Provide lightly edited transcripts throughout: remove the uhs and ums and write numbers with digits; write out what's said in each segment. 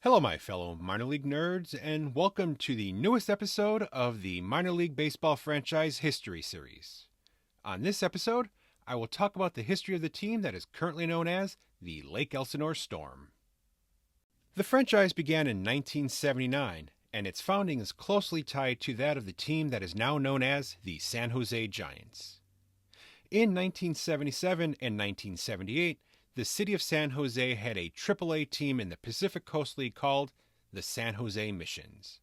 Hello, my fellow minor league nerds, and welcome to the newest episode of the Minor League Baseball Franchise History Series. On this episode, I will talk about the history of the team that is currently known as the Lake Elsinore Storm. The franchise began in 1979, and its founding is closely tied to that of the team that is now known as the San Jose Giants. In 1977 and 1978, the city of San Jose had a AAA team in the Pacific Coast League called the San Jose Missions.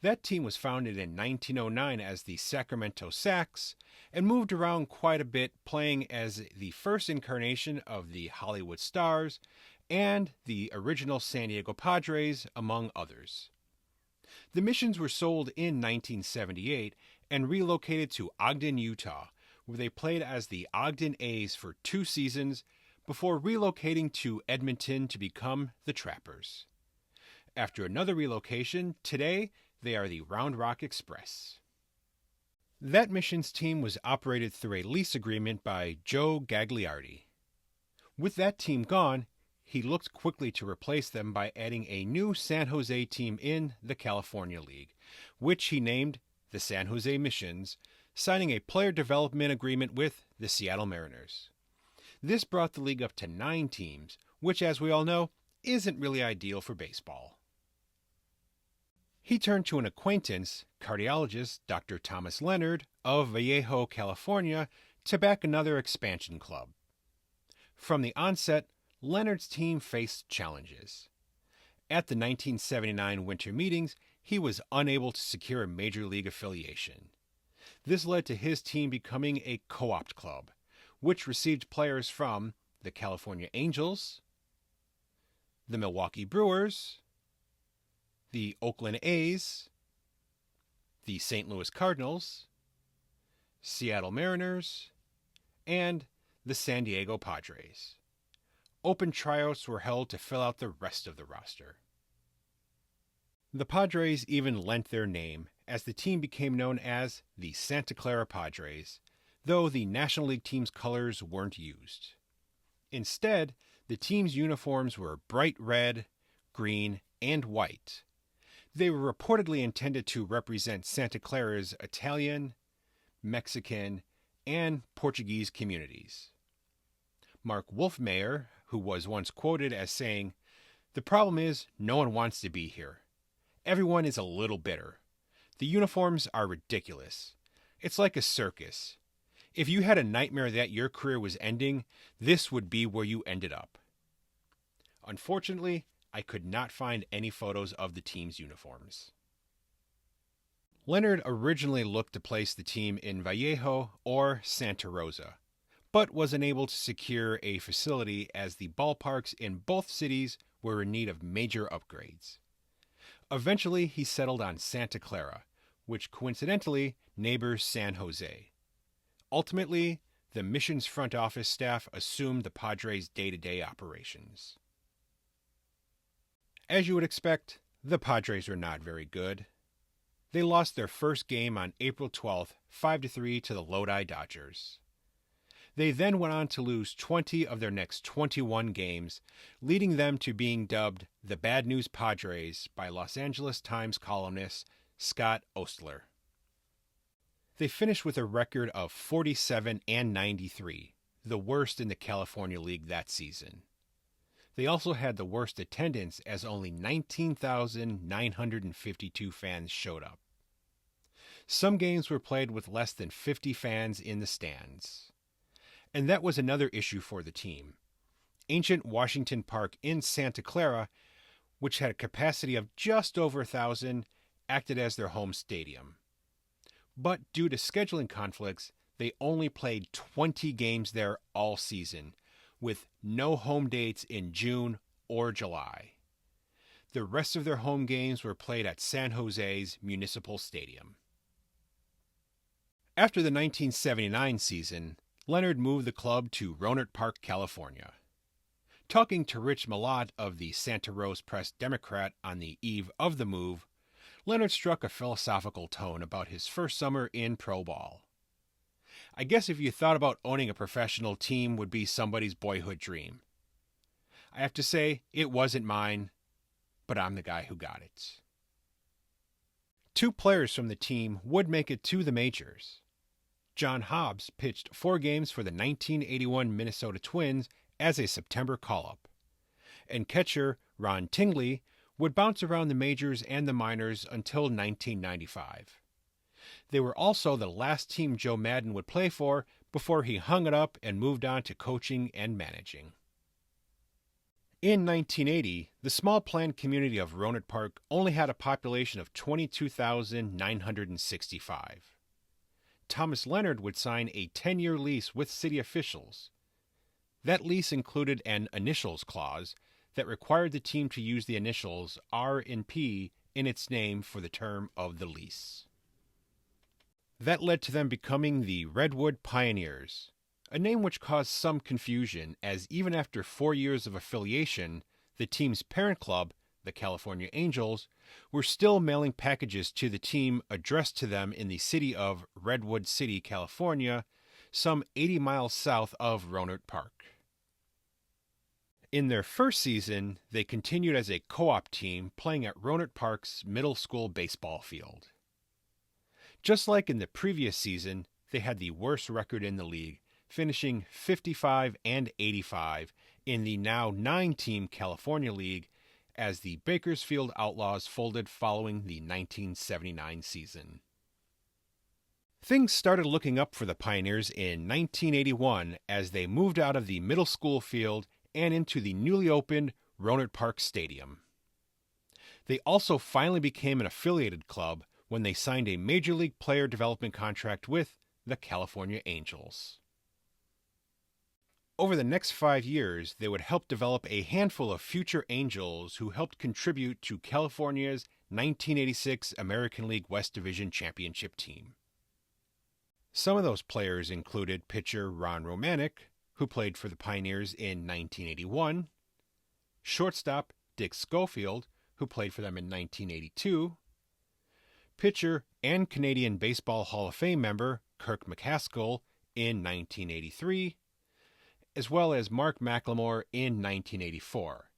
That team was founded in 1909 as the Sacramento Sacks and moved around quite a bit, playing as the first incarnation of the Hollywood Stars and the original San Diego Padres, among others. The Missions were sold in 1978 and relocated to Ogden, Utah, where they played as the Ogden A's for 2 seasons before relocating to Edmonton to become the Trappers. After another relocation, today they are the Round Rock Express. That Missions team was operated through a lease agreement by Joe Gagliardi. With that team gone, he looked quickly to replace them by adding a new San Jose team in the California League, which he named the San Jose Missions, signing a player development agreement with the Seattle Mariners. This brought the league up to 9 teams, which, as we all know, isn't really ideal for baseball. He turned to an acquaintance, cardiologist Dr. Thomas Leonard of Vallejo, California, to back another expansion club. From the onset, Leonard's team faced challenges. At the 1979 winter meetings, he was unable to secure a major league affiliation. This led to his team becoming a co-opt club, which received players from the California Angels, the Milwaukee Brewers, the Oakland A's, the St. Louis Cardinals, Seattle Mariners, and the San Diego Padres. Open tryouts were held to fill out the rest of the roster. The Padres even lent their name, as the team became known as the Santa Clara Padres, though the National League team's colors weren't used. Instead, the team's uniforms were bright red, green, and white. They were reportedly intended to represent Santa Clara's Italian, Mexican, and Portuguese communities. Mark Wolfmeyer, who was once quoted as saying, "The problem is no one wants to be here. Everyone is a little bitter. The uniforms are ridiculous. It's like a circus. If you had a nightmare that your career was ending, this would be where you ended up." Unfortunately, I could not find any photos of the team's uniforms. Leonard originally looked to place the team in Vallejo or Santa Rosa, but was unable to secure a facility as the ballparks in both cities were in need of major upgrades. Eventually, he settled on Santa Clara, which coincidentally neighbors San Jose. Ultimately, the Missions front office staff assumed the Padres' day-to-day operations. As you would expect, the Padres were not very good. They lost their first game on April 12th, 5-3 to the Lodi Dodgers. They then went on to lose 20 of their next 21 games, leading them to being dubbed the Bad News Padres by Los Angeles Times columnist Scott Ostler. They finished with a record of 47-93, the worst in the California League that season. They also had the worst attendance, as only 19,952 fans showed up. Some games were played with less than 50 fans in the stands. And that was another issue for the team. Ancient Washington Park in Santa Clara, which had a capacity of just over 1,000, acted as their home stadium. But due to scheduling conflicts, they only played 20 games there all season, with no home dates in June or July. The rest of their home games were played at San Jose's Municipal Stadium. After the 1979 season, Leonard moved the club to Rohnert Park, California. Talking to Rich Malott of the Santa Rosa Press Democrat on the eve of the move, Leonard struck a philosophical tone about his first summer in pro ball. I guess if you thought about owning a professional team would be somebody's boyhood dream. I have to say, it wasn't mine, but I'm the guy who got it. Two players from the team would make it to the majors. John Hobbs pitched 4 games for the 1981 Minnesota Twins as a September call-up, and catcher Ron Tingley would bounce around the majors and the minors until 1995. They were also the last team Joe Maddon would play for before he hung it up and moved on to coaching and managing. In 1980, the small planned community of Rohnert Park only had a population of 22,965. Thomas Leonard would sign a 10-year lease with city officials. That lease included an initials clause that required the team to use the initials R and P in its name for the term of the lease. That led to them becoming the Redwood Pioneers, a name which caused some confusion as even after 4 years of affiliation, the team's parent club, the California Angels, were still mailing packages to the team addressed to them in the city of Redwood City, California, some 80 miles south of Rohnert Park. In their first season, they continued as a co-op team playing at Rohnert Park's middle school baseball field. Just like in the previous season, they had the worst record in the league, finishing 55 and 85 in the now 9-team California League as the Bakersfield Outlaws folded following the 1979 season. Things started looking up for the Pioneers in 1981 as they moved out of the middle school field and into the newly opened Rohnert Park Stadium. They also finally became an affiliated club when they signed a Major League player development contract with the California Angels. Over the next 5 years, they would help develop a handful of future Angels who helped contribute to California's 1986 American League West Division Championship team. Some of those players included pitcher Ron Romanek, who played for the Pioneers in 1981, shortstop Dick Schofield, who played for them in 1982, pitcher and Canadian Baseball Hall of Fame member Kirk McCaskill in 1983, as well as Mark McLemore in 1984.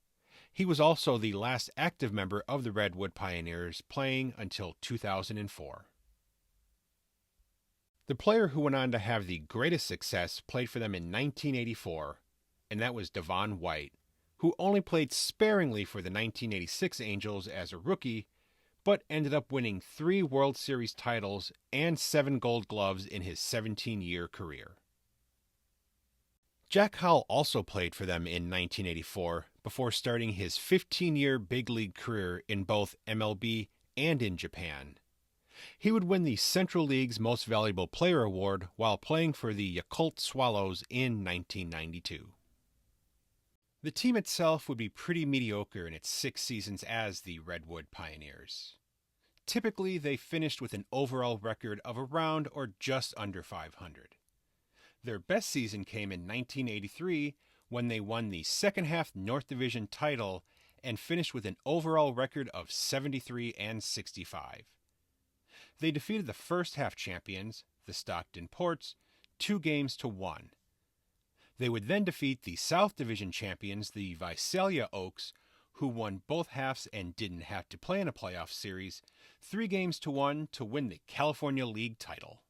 He was also the last active member of the Redwood Pioneers, playing until 2004. The player who went on to have the greatest success played for them in 1984, and that was Devon White, who only played sparingly for the 1986 Angels as a rookie, but ended up winning 3 World Series titles and 7 Gold Gloves in his 17-year career. Jack Howell also played for them in 1984 before starting his 15-year big league career in both MLB and in Japan. He would win the Central League's Most Valuable Player award while playing for the Yakult Swallows in 1992. The team itself would be pretty mediocre in its 6 seasons as the Redwood Pioneers. Typically, they finished with an overall record of around or just under 500. Their best season came in 1983 when they won the second half North Division title and finished with an overall record of 73 and 65. They defeated the first half champions, the Stockton Ports, 2-1. They would then defeat the South Division champions, the Visalia Oaks, who won both halves and didn't have to play in a playoff series, 3-1 to win the California League title.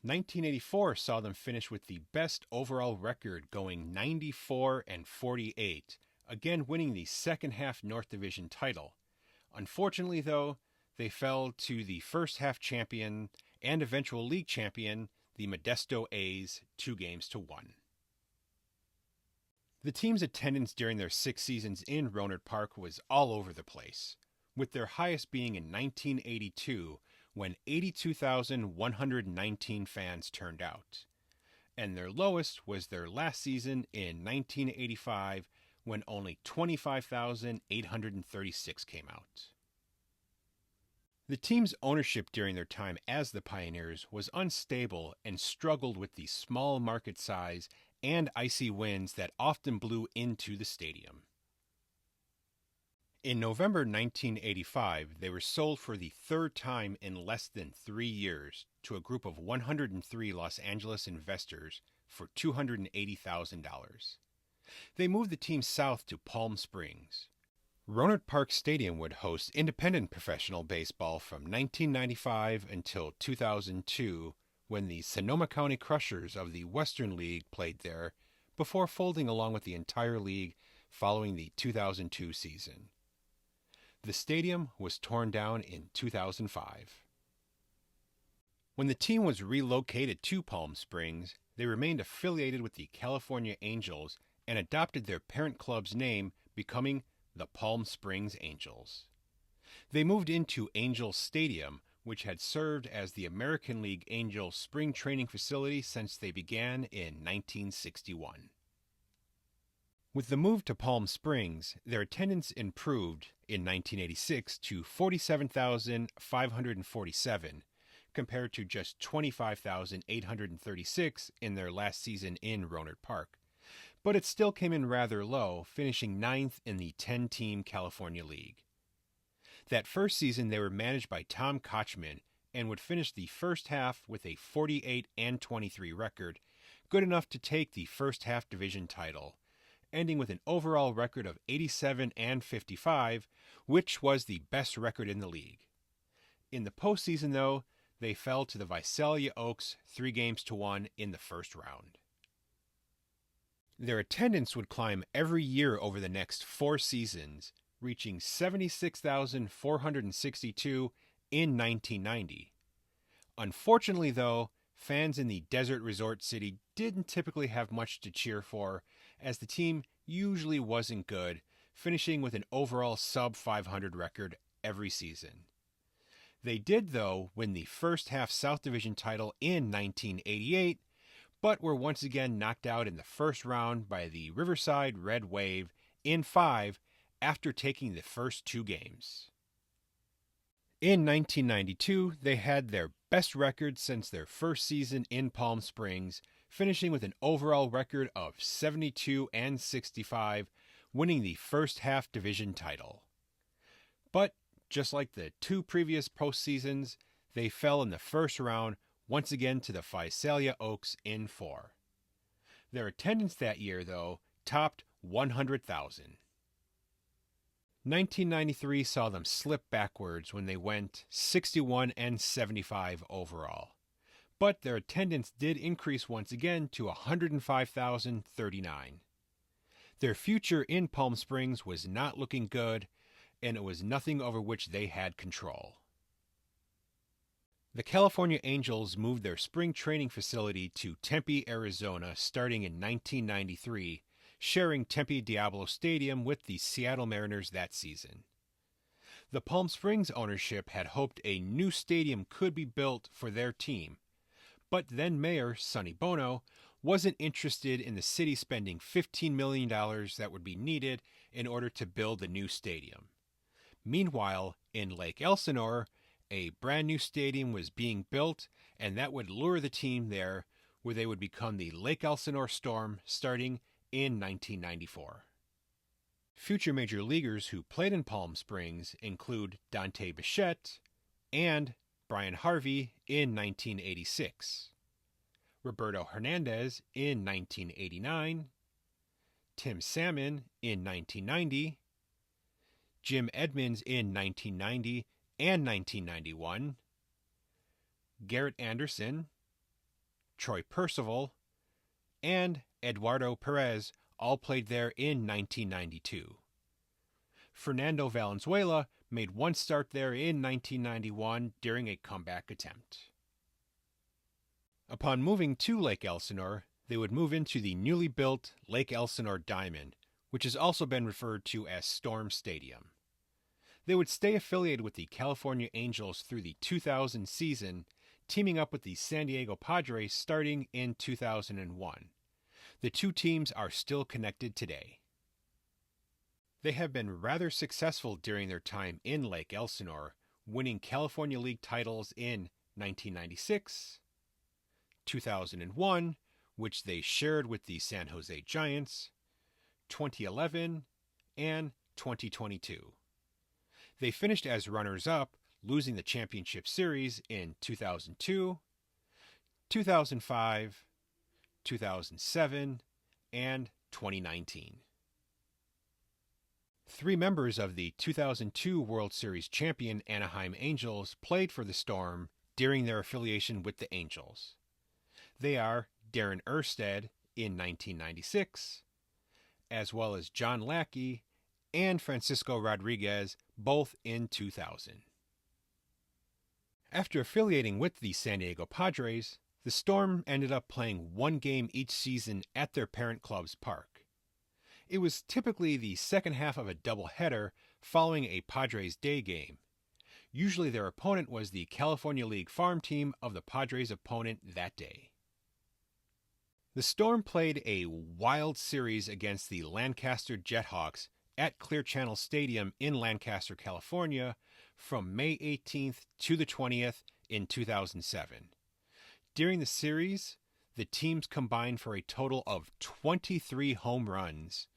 1984 saw them finish with the best overall record, going 94 and 48, again winning the second half North Division title. Unfortunately, though, they fell to the first half champion and eventual league champion, the Modesto A's, 2-1. The team's attendance during their 6 seasons in Rohnert Park was all over the place, with their highest being in 1982 when 82,119 fans turned out, and their lowest was their last season in 1985 when only 25,836 came out. The team's ownership during their time as the Pioneers was unstable and struggled with the small market size and icy winds that often blew into the stadium. In November 1985, they were sold for the third time in less than 3 years to a group of 103 Los Angeles investors for $280,000. They moved the team south to Palm Springs. Rohnert Park Stadium would host independent professional baseball from 1995 until 2002, when the Sonoma County Crushers of the Western League played there, before folding along with the entire league following the 2002 season. The stadium was torn down in 2005. When the team was relocated to Palm Springs, they remained affiliated with the California Angels and adopted their parent club's name, becoming the Palm Springs Angels. They moved into Angels Stadium, which had served as the American League Angels spring training facility since they began in 1961. With the move to Palm Springs, their attendance improved in 1986 to 47,547, compared to just 25,836 in their last season in Rohnert Park. But it still came in rather low, finishing 9th in the 10-team California League. That first season, they were managed by Tom Kochman and would finish the first half with a 48-23 record, good enough to take the first half division title, ending with an overall record of 87-55, which was the best record in the league. In the postseason, though, they fell to the Visalia Oaks 3-1 in the first round. Their attendance would climb every year over the next 4 seasons, reaching 76,462 in 1990. Unfortunately, though, fans in the desert resort city didn't typically have much to cheer for, as the team usually wasn't good, finishing with an overall sub-500 record every season. They did, though, win the first half South Division title in 1988, but were once again knocked out in the first round by the Riverside Red Wave in 5 after taking the first 2 games. In 1992, they had their best record since their first season in Palm Springs, finishing with an overall record of 72-65, winning the first half division title. But just like the 2 previous postseasons, they fell in the first round once again to the Visalia Oaks in 4. Their attendance that year, though, topped 100,000. 1993 saw them slip backwards when they went 61-75 overall. But their attendance did increase once again to 105,039. Their future in Palm Springs was not looking good, and it was nothing over which they had control. The California Angels moved their spring training facility to Tempe, Arizona, starting in 1993, sharing Tempe Diablo Stadium with the Seattle Mariners that season. The Palm Springs ownership had hoped a new stadium could be built for their team, but then Mayor Sonny Bono wasn't interested in the city spending $15 million that would be needed in order to build the new stadium. Meanwhile, in Lake Elsinore, a brand new stadium was being built, and that would lure the team there, where they would become the Lake Elsinore Storm starting in 1994. Future major leaguers who played in Palm Springs include Dante Bichette and Brian Harvey in 1986, Roberto Hernandez in 1989, Tim Salmon in 1990, Jim Edmonds in 1990 and 1991, Garrett Anderson, Troy Percival, and Eduardo Perez all played there in 1992. Fernando Valenzuela made one start there in 1991 during a comeback attempt. Upon moving to Lake Elsinore, they would move into the newly built Lake Elsinore Diamond, which has also been referred to as Storm Stadium. They would stay affiliated with the California Angels through the 2000 season, teaming up with the San Diego Padres starting in 2001. The 2 teams are still connected today. They have been rather successful during their time in Lake Elsinore, winning California League titles in 1996, 2001, which they shared with the San Jose Giants, 2011, and 2022. They finished as runners-up, losing the championship series in 2002, 2005, 2007, and 2019. 3 members of the 2002 World Series champion Anaheim Angels played for the Storm during their affiliation with the Angels. They are Darren Erstad in 1996, as well as John Lackey and Francisco Rodriguez, both in 2000. After affiliating with the San Diego Padres, the Storm ended up playing 1 game each season at their parent club's park. It was typically the second half of a doubleheader following a Padres day game. Usually their opponent was the California League farm team of the Padres' opponent that day. The Storm played a wild series against the Lancaster Jethawks at Clear Channel Stadium in Lancaster, California, from May 18th to the 20th in 2007. During the series, the teams combined for a total of 23 home runs,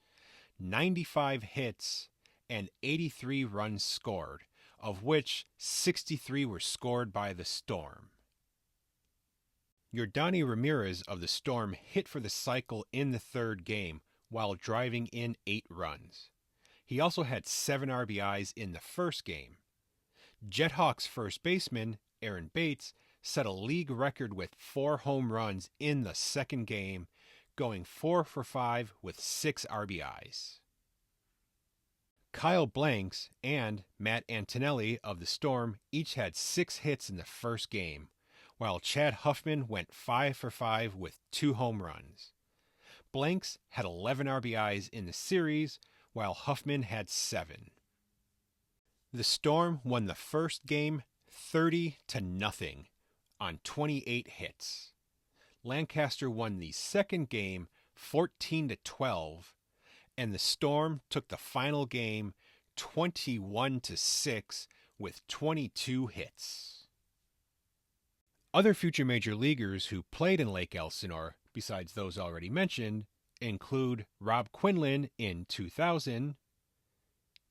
95 hits, and 83 runs scored, of which 63 were scored by the Storm. Yordany Ramirez of the Storm hit for the cycle in the 3rd game while driving in 8 runs. He also had 7 RBIs in the 1st game. Jethawks first baseman Aaron Bates set a league record with 4 home runs in the 2nd game, going 4 for 5 with 6 RBIs. Kyle Blanks and Matt Antonelli of the Storm each had 6 hits in the 1st game, while Chad Huffman went 5 for 5 with 2 home runs. Blanks had 11 RBIs in the series, while Huffman had 7. The Storm won the 1st game 30-0 on 28 hits. Lancaster won the 2nd game 14-12, and the Storm took the final game 21-6 with 22 hits. Other future major leaguers who played in Lake Elsinore, besides those already mentioned, include Rob Quinlan in 2000,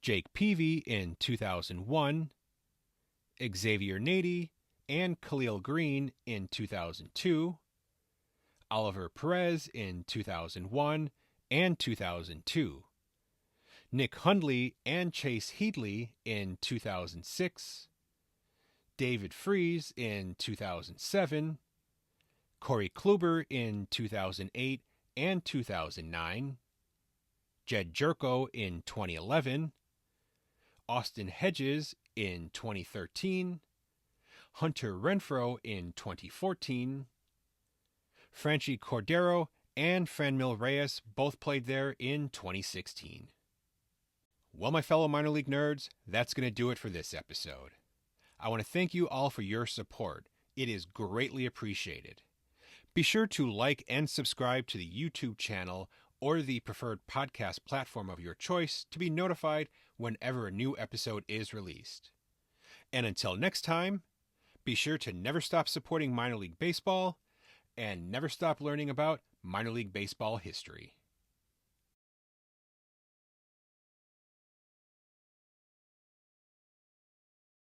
Jake Peavy in 2001, Xavier Nady and Khalil Green in 2002, Oliver Perez in 2001 and 2002, Nick Hundley and Chase Headley in 2006, David Freese in 2007, Corey Kluber in 2008 and 2009, Jed Jerko in 2011, Austin Hedges in 2013, Hunter Renfroe in 2014, Franchi Cordero and Franmil Reyes both played there in 2016. Well, my fellow minor league nerds, that's going to do it for this episode. I want to thank you all for your support. It is greatly appreciated. Be sure to like and subscribe to the YouTube channel or the preferred podcast platform of your choice to be notified whenever a new episode is released. And until next time, be sure to never stop supporting minor league baseball and never stop learning about minor league baseball history.